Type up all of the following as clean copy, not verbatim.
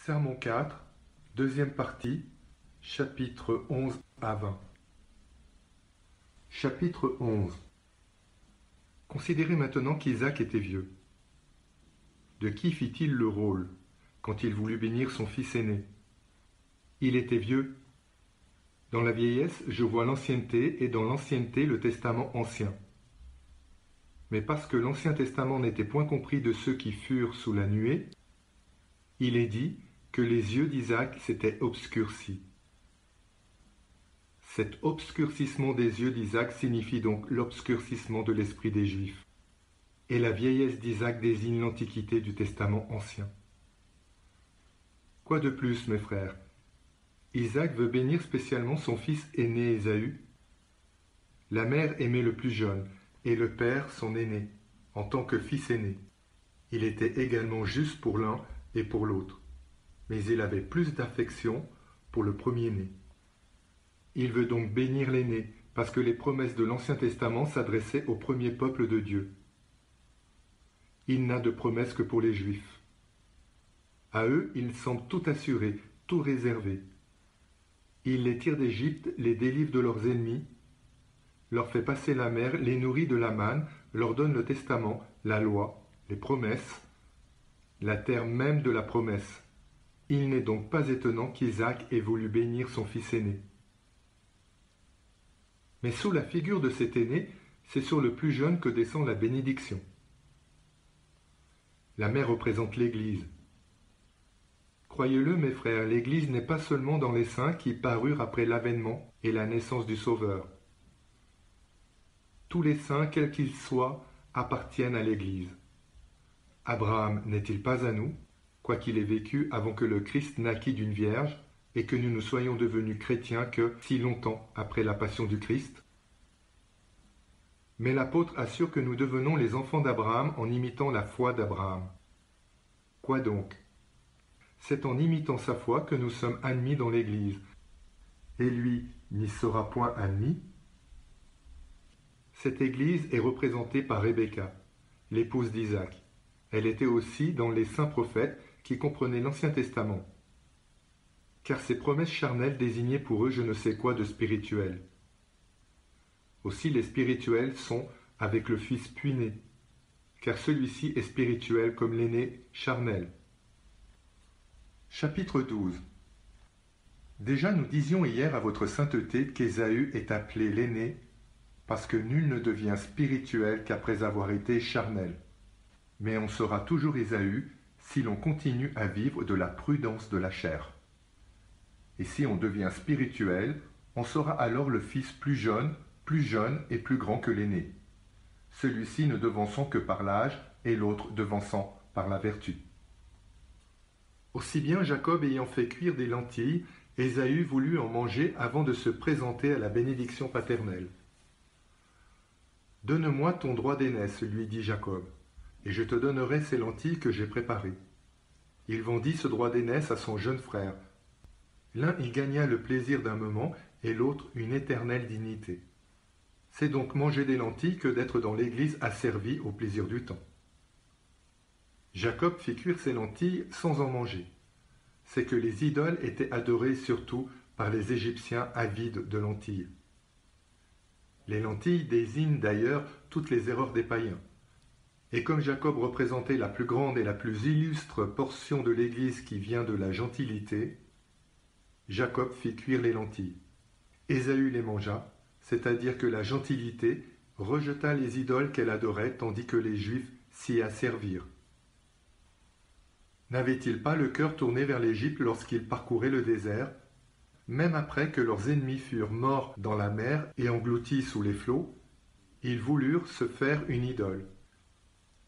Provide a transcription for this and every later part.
Sermon 4, deuxième partie, chapitres 11 à 20. Chapitre 11. Considérez maintenant qu'Isaac était vieux. De qui fit-il le rôle quand il voulut bénir son fils aîné? Il était vieux. Dans la vieillesse, je vois l'ancienneté, et dans l'ancienneté, le testament ancien. Mais parce que l'Ancien Testament n'était point compris de ceux qui furent sous la nuée, il est dit que les yeux d'Isaac s'étaient obscurcis. Cet obscurcissement des yeux d'Isaac signifie donc l'obscurcissement de l'esprit des Juifs. Et la vieillesse d'Isaac désigne l'antiquité du Testament ancien. Quoi de plus, mes frères? Isaac veut bénir spécialement son fils aîné Ésaü. La mère aimait le plus jeune, et le père son aîné, en tant que fils aîné. Il était également juste pour l'un et pour l'autre, mais il avait plus d'affection pour le premier-né. Il veut donc bénir l'aîné, parce que les promesses de l'Ancien Testament s'adressaient au premier peuple de Dieu. Il n'a de promesses que pour les Juifs. À eux, il semble tout assuré, tout réservé. Il les tire d'Égypte, les délivre de leurs ennemis, leur fait passer la mer, les nourrit de la manne, leur donne le testament, la loi, les promesses, la terre même de la promesse. Il n'est donc pas étonnant qu'Isaac ait voulu bénir son fils aîné. Mais sous la figure de cet aîné, c'est sur le plus jeune que descend la bénédiction. La mère représente l'Église. Croyez-le, mes frères, l'Église n'est pas seulement dans les saints qui parurent après l'avènement et la naissance du Sauveur. Tous les saints, quels qu'ils soient, appartiennent à l'Église. Abraham n'est-il pas à nous, quoiqu'il ait vécu avant que le Christ naquît d'une vierge, et que nous ne soyons devenus chrétiens que si longtemps après la passion du Christ? Mais l'apôtre assure que nous devenons les enfants d'Abraham en imitant la foi d'Abraham. Quoi donc? C'est en imitant sa foi que nous sommes admis dans l'Église. Et lui n'y sera point admis? Cette Église est représentée par Rebecca, l'épouse d'Isaac. Elle était aussi dans les saints prophètes qui comprenaient l'Ancien Testament. Car ces promesses charnelles désignaient pour eux je ne sais quoi de spirituel. Aussi les spirituels sont avec le fils puis-né, car celui-ci est spirituel comme l'aîné charnel. Chapitre 12. Déjà nous disions hier à votre sainteté qu'Ésaü est appelé l'aîné, parce que nul ne devient spirituel qu'après avoir été charnel. Mais on sera toujours Ésaü si l'on continue à vivre de la prudence de la chair. Et si on devient spirituel, on sera alors le fils plus jeune et plus grand que l'aîné, celui-ci ne devançant que par l'âge et l'autre devançant par la vertu. Aussi bien Jacob ayant fait cuire des lentilles, Ésaü voulut en manger avant de se présenter à la bénédiction paternelle. « Donne-moi ton droit d'aînesse, lui dit Jacob, et je te donnerai ces lentilles que j'ai préparées. » Il vendit ce droit d'aînesse à son jeune frère. L'un y gagna le plaisir d'un moment et l'autre une éternelle dignité. C'est donc manger des lentilles que d'être dans l'Église asservi au plaisir du temps. Jacob fit cuire ses lentilles sans en manger. C'est que les idoles étaient adorées surtout par les Égyptiens avides de lentilles. Les lentilles désignent d'ailleurs toutes les erreurs des païens. Et comme Jacob représentait la plus grande et la plus illustre portion de l'Église qui vient de la gentilité, Jacob fit cuire les lentilles. Ésaü les mangea, c'est-à-dire que la gentilité rejeta les idoles qu'elle adorait tandis que les Juifs s'y asservirent. N'avaient-ils pas le cœur tourné vers l'Égypte lorsqu'ils parcouraient le désert, même après que leurs ennemis furent morts dans la mer et engloutis sous les flots? Ils voulurent se faire une idole.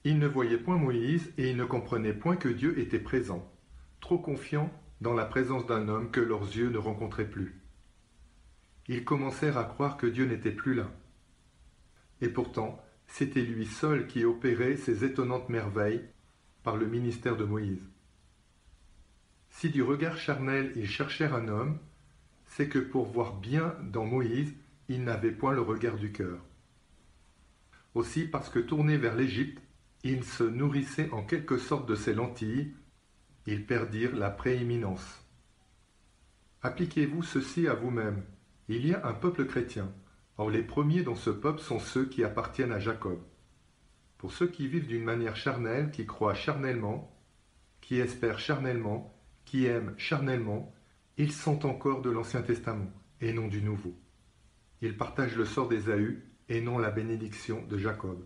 Ils ne voyaient point Moïse et ils ne comprenaient point que Dieu était présent, trop confiants dans la présence d'un homme que leurs yeux ne rencontraient plus. Ils commencèrent à croire que Dieu n'était plus là. Et pourtant, c'était lui seul qui opérait ces étonnantes merveilles par le ministère de Moïse. Si du regard charnel ils cherchèrent un homme, c'est que pour voir bien dans Moïse, ils n'avaient point le regard du cœur. Aussi parce que tournés vers l'Égypte, ils se nourrissaient en quelque sorte de ces lentilles, Ils perdirent la prééminence. Appliquez-vous ceci à vous-même. Il y a un peuple chrétien. Or les premiers dans ce peuple sont ceux qui appartiennent à Jacob. Pour ceux qui vivent d'une manière charnelle, qui croient charnellement, qui espèrent charnellement, qui aiment charnellement, ils sont encore de l'Ancien Testament et non du Nouveau. Ils partagent le sort d'Ésaü et non la bénédiction de Jacob.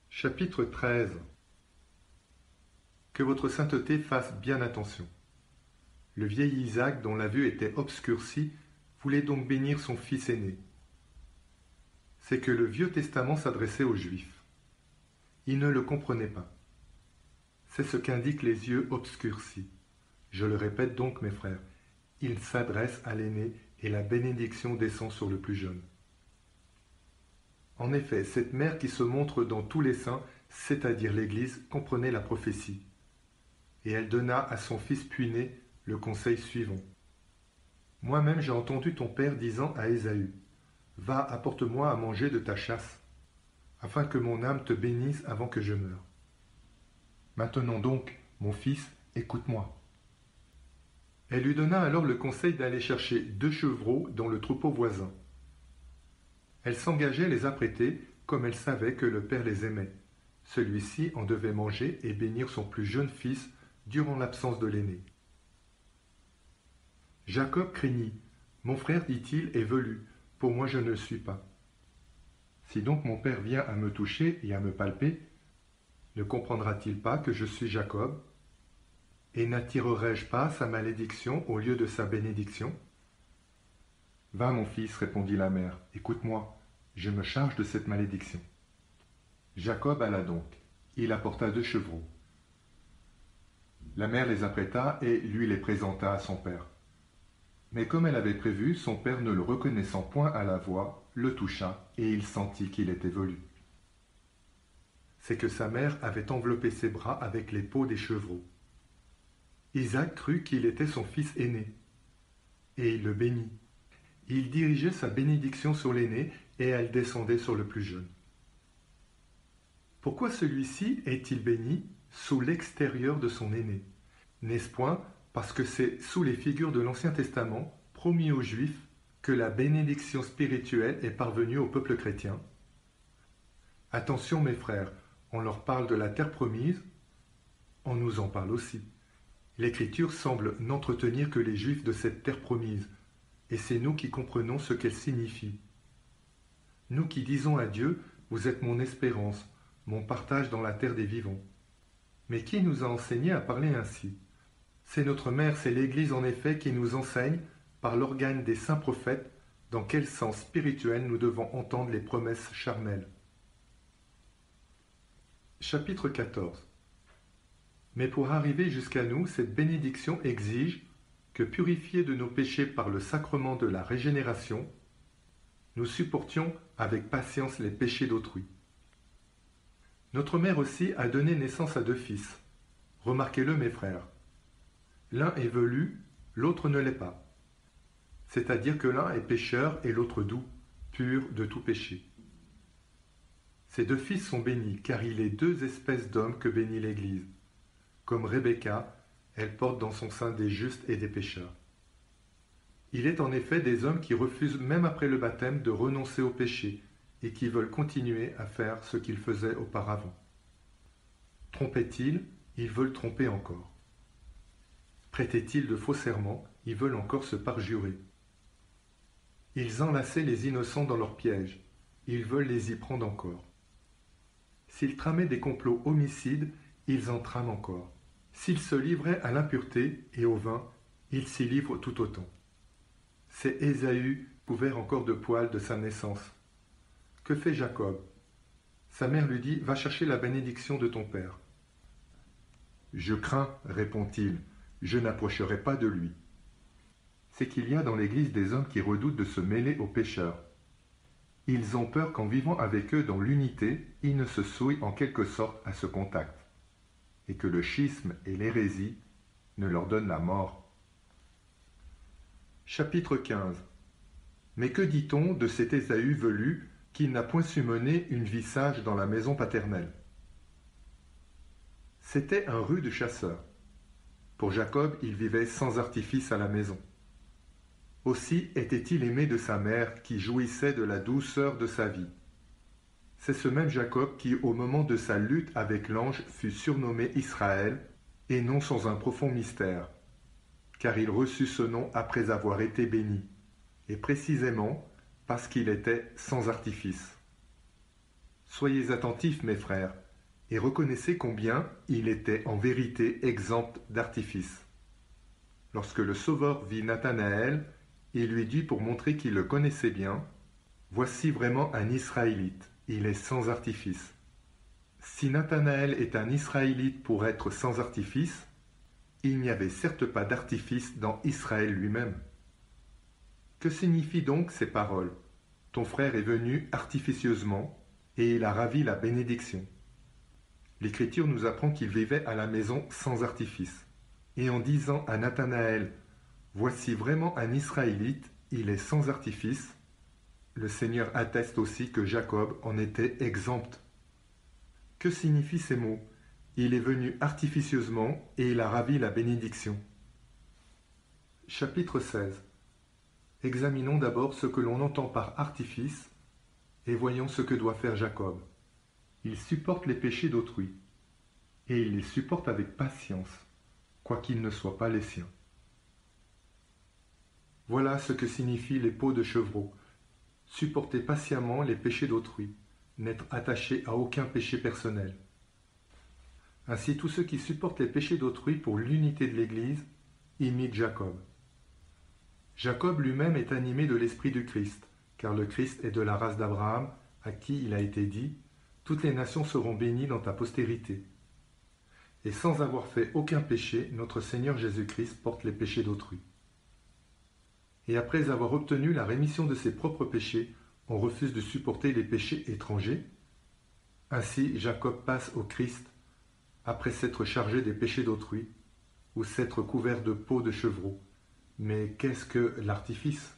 Chapitre 13. Que votre sainteté fasse bien attention. Le vieil Isaac, dont la vue était obscurcie, voulait donc bénir son fils aîné. C'est que le Vieux Testament s'adressait aux Juifs. Ils ne le comprenaient pas. C'est ce qu'indiquent les yeux obscurcis. Je le répète donc, mes frères, il s'adresse à l'aîné et la bénédiction descend sur le plus jeune. En effet, cette mère qui se montre dans tous les saints, c'est-à-dire l'Église, comprenait la prophétie. Et elle donna à son fils puîné le conseil suivant. Moi-même j'ai entendu ton père disant à Ésaü, va, apporte-moi à manger de ta chasse, afin que mon âme te bénisse avant que je meure. Maintenant donc, mon fils, écoute-moi. Elle lui donna alors le conseil d'aller chercher 2 chevreaux dans le troupeau voisin. Elle s'engageait à les apprêter comme elle savait que le père les aimait. Celui-ci en devait manger et bénir son plus jeune fils durant l'absence de l'aîné. Jacob craignit. Mon frère, dit-il, est velu. Pour moi, je ne le suis pas. Si donc mon père vient à me toucher et à me palper, ne comprendra-t-il pas que je suis Jacob? Et n'attirerai-je pas sa malédiction au lieu de sa bénédiction? Va, mon fils, répondit la mère, écoute-moi, je me charge de cette malédiction. Jacob alla donc. Il apporta 2 chevreaux. La mère les apprêta et lui les présenta à son père. Mais comme elle avait prévu, son père, ne le reconnaissant point à la voix, le toucha, et il sentit qu'il était velu. C'est que sa mère avait enveloppé ses bras avec les peaux des chevreaux. Isaac crut qu'il était son fils aîné, et il le bénit. Il dirigeait sa bénédiction sur l'aîné, et elle descendait sur le plus jeune. Pourquoi celui-ci est-il béni sous l'extérieur de son aîné? N'est-ce point parce que c'est sous les figures de l'Ancien Testament, promis aux Juifs, que la bénédiction spirituelle est parvenue au peuple chrétien? Attention mes frères, on leur parle de la terre promise, on nous en parle aussi. L'Écriture semble n'entretenir que les Juifs de cette terre promise, et c'est nous qui comprenons ce qu'elle signifie. Nous qui disons à Dieu, vous êtes mon espérance, mon partage dans la terre des vivants. Mais qui nous a enseigné à parler ainsi? C'est notre mère, c'est l'Église en effet qui nous enseigne, par l'organe des saints prophètes, dans quel sens spirituel nous devons entendre les promesses charnelles. Chapitre 14. Mais pour arriver jusqu'à nous, cette bénédiction exige que, purifiés de nos péchés par le sacrement de la régénération, nous supportions avec patience les péchés d'autrui. Notre mère aussi a donné naissance à 2 fils. Remarquez-le, mes frères. L'un est velu, l'autre ne l'est pas. C'est-à-dire que l'un est pécheur et l'autre doux, pur de tout péché. Ces 2 fils sont bénis, car il est 2 espèces d'hommes que bénit l'Église. Comme Rebecca, elle porte dans son sein des justes et des pécheurs. Il est en effet des hommes qui refusent même après le baptême de renoncer au péché et qui veulent continuer à faire ce qu'ils faisaient auparavant. Trompaient-ils, ils veulent tromper encore. Prêtaient-ils de faux serments, ils veulent encore se parjurer. Ils enlaçaient les innocents dans leurs pièges, ils veulent les y prendre encore. S'ils tramaient des complots homicides, ils en trament encore. S'ils se livraient à l'impureté et au vin, ils s'y livrent tout autant. C'est Ésaü, couvert encore de poils de sa naissance. Que fait Jacob? Sa mère lui dit, va chercher la bénédiction de ton père. Je crains, répond-il, je n'approcherai pas de lui. C'est qu'il y a dans l'Église des hommes qui redoutent de se mêler aux pécheurs. Ils ont peur qu'en vivant avec eux dans l'unité, ils ne se souillent en quelque sorte à ce contact, et que le schisme et l'hérésie ne leur donnent la mort. Chapitre 15. Mais que dit-on de cet Ésaü velu qui n'a point su mener une vie sage dans la maison paternelle? C'était un rude chasseur. Pour Jacob, il vivait sans artifice à la maison. Aussi était-il aimé de sa mère qui jouissait de la douceur de sa vie. C'est ce même Jacob qui, au moment de sa lutte avec l'ange, fut surnommé Israël, et non sans un profond mystère, car il reçut ce nom après avoir été béni, et précisément parce qu'il était sans artifice. Soyez attentifs, mes frères, et reconnaissez combien il était en vérité exempt d'artifice. Lorsque le Sauveur vit Nathanaël, il lui dit pour montrer qu'il le connaissait bien, « Voici vraiment un Israélite, il est sans artifice. » Si Nathanaël est un Israélite pour être sans artifice, il n'y avait certes pas d'artifice dans Israël lui-même. Que signifient donc ces paroles? Ton frère est venu artificieusement, et il a ravi la bénédiction. L'Écriture nous apprend qu'il vivait à la maison sans artifice. Et en disant à Nathanaël, « Voici vraiment un Israélite, il est sans artifice », le Seigneur atteste aussi que Jacob en était exempt. Que signifient ces mots? Il est venu artificieusement et il a ravi la bénédiction. Chapitre 16. Examinons d'abord ce que l'on entend par artifice et voyons ce que doit faire Jacob. Il supporte les péchés d'autrui et il les supporte avec patience, quoiqu'ils ne soient pas les siens. Voilà ce que signifient les peaux de chevreau. Supporter patiemment les péchés d'autrui, n'être attaché à aucun péché personnel. Ainsi, tous ceux qui supportent les péchés d'autrui pour l'unité de l'Église imitent Jacob. Jacob lui-même est animé de l'Esprit du Christ, car le Christ est de la race d'Abraham, à qui il a été dit « Toutes les nations seront bénies dans ta postérité ». Et sans avoir fait aucun péché, notre Seigneur Jésus-Christ porte les péchés d'autrui. Et après avoir obtenu la rémission de ses propres péchés, on refuse de supporter les péchés étrangers. Ainsi, Jacob passe au Christ après s'être chargé des péchés d'autrui ou s'être couvert de peau de chevreau. Mais qu'est-ce que l'artifice?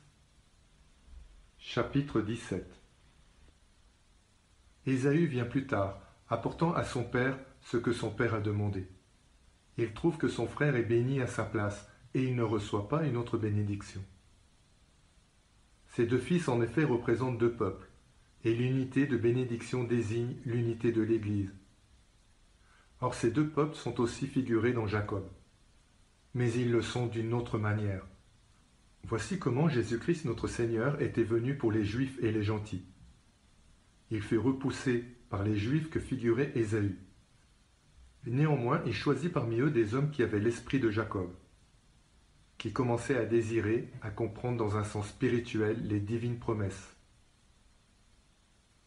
Chapitre 17. Ésaü vient plus tard, apportant à son père ce que son père a demandé. Il trouve que son frère est béni à sa place et il ne reçoit pas une autre bénédiction. Ces deux fils en effet représentent deux peuples, et l'unité de bénédiction désigne l'unité de l'Église. Or ces deux peuples sont aussi figurés dans Jacob, mais ils le sont d'une autre manière. Voici comment Jésus-Christ notre Seigneur était venu pour les Juifs et les gentils. Il fut repoussé par les Juifs que figurait Ésaü. Néanmoins, il choisit parmi eux des hommes qui avaient l'esprit de Jacob, qui commençaient à désirer, à comprendre dans un sens spirituel les divines promesses.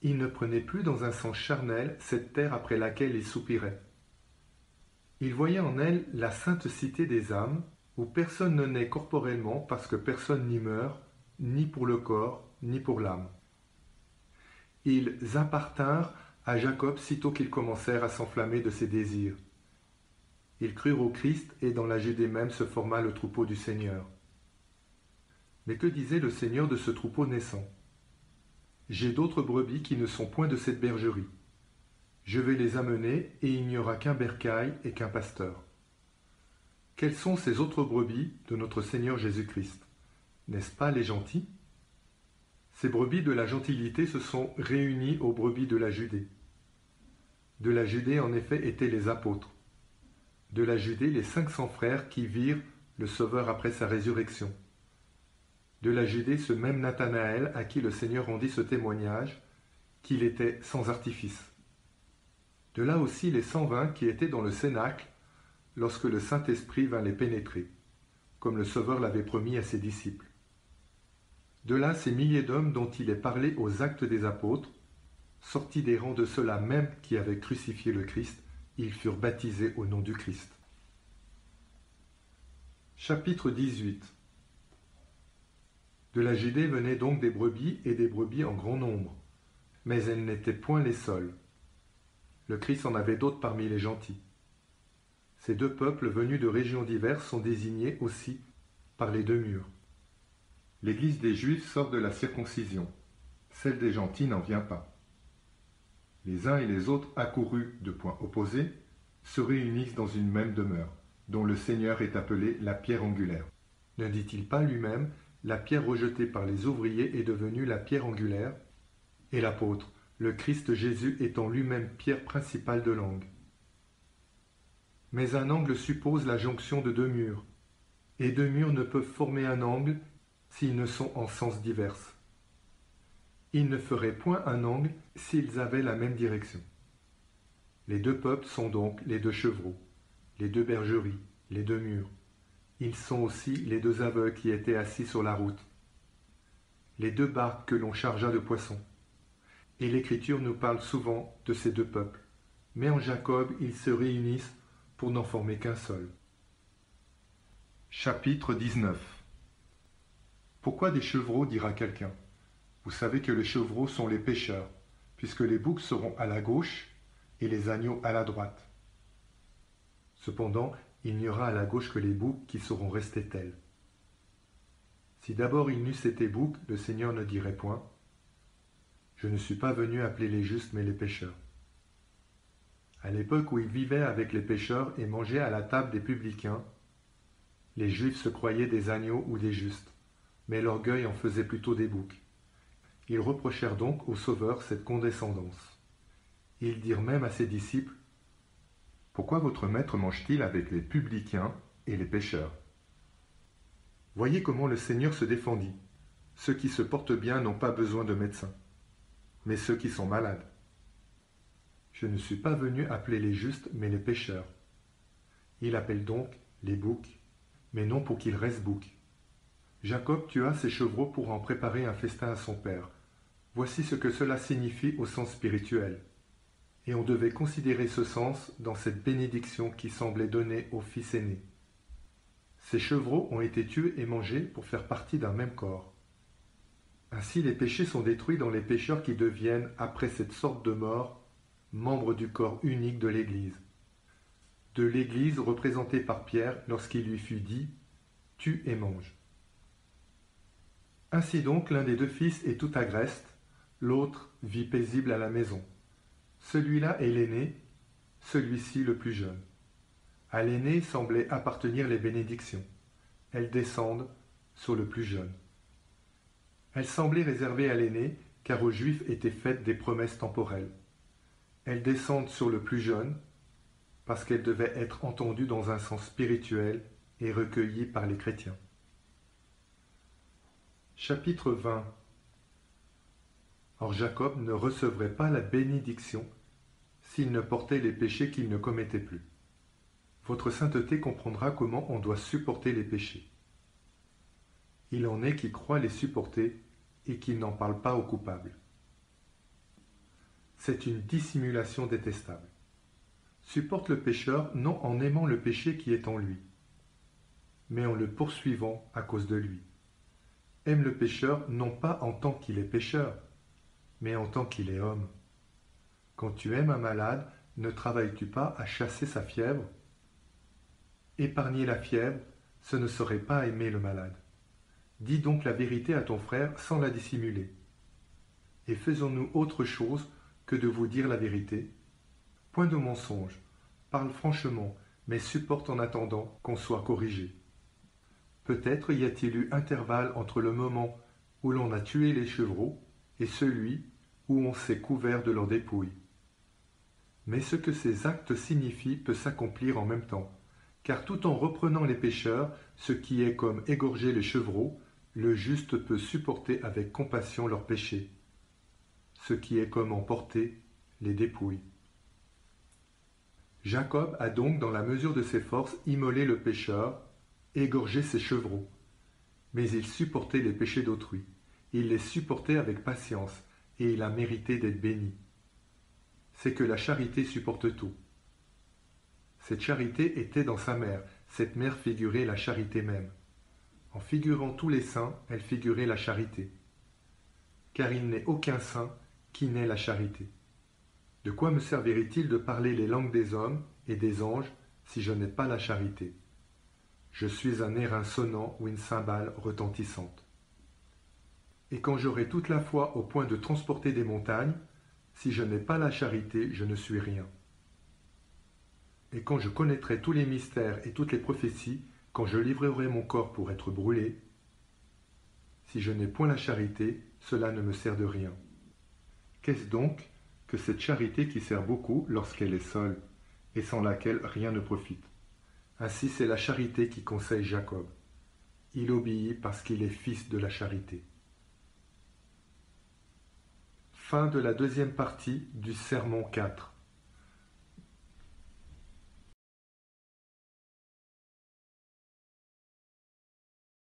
Il ne prenait plus dans un sens charnel cette terre après laquelle il soupirait. Il voyait en elle la sainte cité des âmes, où personne ne naît corporellement parce que personne n'y meurt, ni pour le corps, ni pour l'âme. Ils appartinrent à Jacob sitôt qu'ils commencèrent à s'enflammer de ses désirs. Ils crurent au Christ et dans la Judée même se forma le troupeau du Seigneur. Mais que disait le Seigneur de ce troupeau naissant? J'ai d'autres brebis qui ne sont point de cette bergerie. Je vais les amener et il n'y aura qu'un bercail et qu'un pasteur. Quelles sont ces autres brebis de notre Seigneur Jésus-Christ? N'est-ce pas les gentils? Ces brebis de la gentilité se sont réunies aux brebis de la Judée. De la Judée en effet étaient les apôtres. De la Judée les 500 frères qui virent le Sauveur après sa résurrection. De la Judée ce même Nathanaël à qui le Seigneur rendit ce témoignage qu'il était sans artifice. De là aussi les 120 qui étaient dans le cénacle lorsque le Saint-Esprit vint les pénétrer, comme le Sauveur l'avait promis à ses disciples. De là ces milliers d'hommes dont il est parlé aux Actes des Apôtres, sortis des rangs de ceux-là même qui avaient crucifié le Christ, ils furent baptisés au nom du Christ. Chapitre 18. De la Judée venaient donc des brebis et des brebis en grand nombre, mais elles n'étaient point les seules. Le Christ en avait d'autres parmi les gentils. Ces deux peuples venus de régions diverses sont désignés aussi par les deux murs. L'Église des Juifs sort de la circoncision, celle des gentils n'en vient pas. Les uns et les autres accourus de points opposés, se réunissent dans une même demeure, dont le Seigneur est appelé la pierre angulaire. Ne dit-il pas lui-même, la pierre rejetée par les ouvriers est devenue la pierre angulaire, et l'apôtre, le Christ Jésus étant lui-même pierre principale de l'angle. Mais un angle suppose la jonction de deux murs, et deux murs ne peuvent former un angle s'ils ne sont en sens divers. Ils ne feraient point un angle s'ils avaient la même direction. Les deux peuples sont donc les deux chevreaux, les deux bergeries, les deux murs. Ils sont aussi les deux aveugles qui étaient assis sur la route, les deux barques que l'on chargea de poissons. Et l'Écriture nous parle souvent de ces deux peuples, mais en Jacob ils se réunissent pour n'en former qu'un seul. Chapitre 19. Pourquoi des chevreaux, dira quelqu'un? Vous savez que les chevreaux sont les pécheurs, puisque les boucs seront à la gauche et les agneaux à la droite. Cependant, il n'y aura à la gauche que les boucs qui seront restés tels. Si d'abord ils n'eussent été boucs, le Seigneur ne dirait point « Je ne suis pas venu appeler les justes, mais les pécheurs ». À l'époque où il vivait avec les pécheurs et mangeait à la table des publicains, les Juifs se croyaient des agneaux ou des justes, mais l'orgueil en faisait plutôt des boucs. Ils reprochèrent donc au Sauveur cette condescendance. Ils dirent même à ses disciples « Pourquoi votre maître mange-t-il avec les publicains et les pécheurs ?» Voyez comment le Seigneur se défendit. Ceux qui se portent bien n'ont pas besoin de médecin, mais ceux qui sont malades. Je ne suis pas venu appeler les justes, mais les pécheurs. Il appelle donc les boucs, mais non pour qu'ils restent boucs. Jacob tua ses chevreaux pour en préparer un festin à son père. Voici ce que cela signifie au sens spirituel. Et on devait considérer ce sens dans cette bénédiction qui semblait donnée au fils aîné. Ces chevreaux ont été tués et mangés pour faire partie d'un même corps. Ainsi les péchés sont détruits dans les pécheurs qui deviennent, après cette sorte de mort, membres du corps unique de l'Église. De l'Église représentée par Pierre lorsqu'il lui fut dit « Tue et mange ». Ainsi donc l'un des deux fils est tout agreste, l'autre vit paisible à la maison. Celui-là est l'aîné, celui-ci le plus jeune. À l'aîné semblaient appartenir les bénédictions. Elles descendent sur le plus jeune. Elles semblaient réservées à l'aîné, car aux Juifs étaient faites des promesses temporelles. Elles descendent sur le plus jeune, parce qu'elles devaient être entendues dans un sens spirituel et recueillies par les chrétiens. Chapitre 20. Or Jacob ne recevrait pas la bénédiction s'il ne portait les péchés qu'il ne commettait plus. Votre sainteté comprendra comment on doit supporter les péchés. Il en est qui croient les supporter et qui n'en parlent pas aux coupables. C'est une dissimulation détestable. Supporte le pécheur non en aimant le péché qui est en lui, mais en le poursuivant à cause de lui. Aime le pécheur non pas en tant qu'il est pécheur, mais en tant qu'il est homme. Quand tu aimes un malade, ne travailles-tu pas à chasser sa fièvre? Épargner la fièvre, ce ne serait pas aimer le malade. Dis donc la vérité à ton frère sans la dissimuler. Et faisons-nous autre chose que de vous dire la vérité? Point de mensonge, parle franchement, mais supporte en attendant qu'on soit corrigé. Peut-être y a-t-il eu intervalle entre le moment où l'on a tué les chevreaux et celui où on s'est couvert de leurs dépouilles. Mais ce que ces actes signifient peut s'accomplir en même temps, car tout en reprenant les pécheurs, ce qui est comme égorger les chevreaux, le juste peut supporter avec compassion leurs péchés, ce qui est comme emporter les dépouilles. Jacob a donc, dans la mesure de ses forces, immolé le pécheur, égorgé ses chevreaux. Mais il supportait les péchés d'autrui. Il les supportait avec patience, et il a mérité d'être béni. C'est que la charité supporte tout. Cette charité était dans sa mère, cette mère figurait la charité même. En figurant tous les saints, elle figurait la charité. Car il n'est aucun saint qui n'ait la charité. De quoi me servirait-il de parler les langues des hommes et des anges si je n'ai pas la charité? Je suis un airain sonnant ou une cymbale retentissante. Et quand j'aurai toute la foi au point de transporter des montagnes, si je n'ai pas la charité, je ne suis rien. Et quand je connaîtrai tous les mystères et toutes les prophéties, quand je livrerai mon corps pour être brûlé, si je n'ai point la charité, cela ne me sert de rien. Qu'est-ce donc que cette charité qui sert beaucoup lorsqu'elle est seule, et sans laquelle rien ne profite? Ainsi c'est la charité qui conseille Jacob. Il obéit parce qu'il est fils de la charité. Fin de la deuxième partie du sermon 4.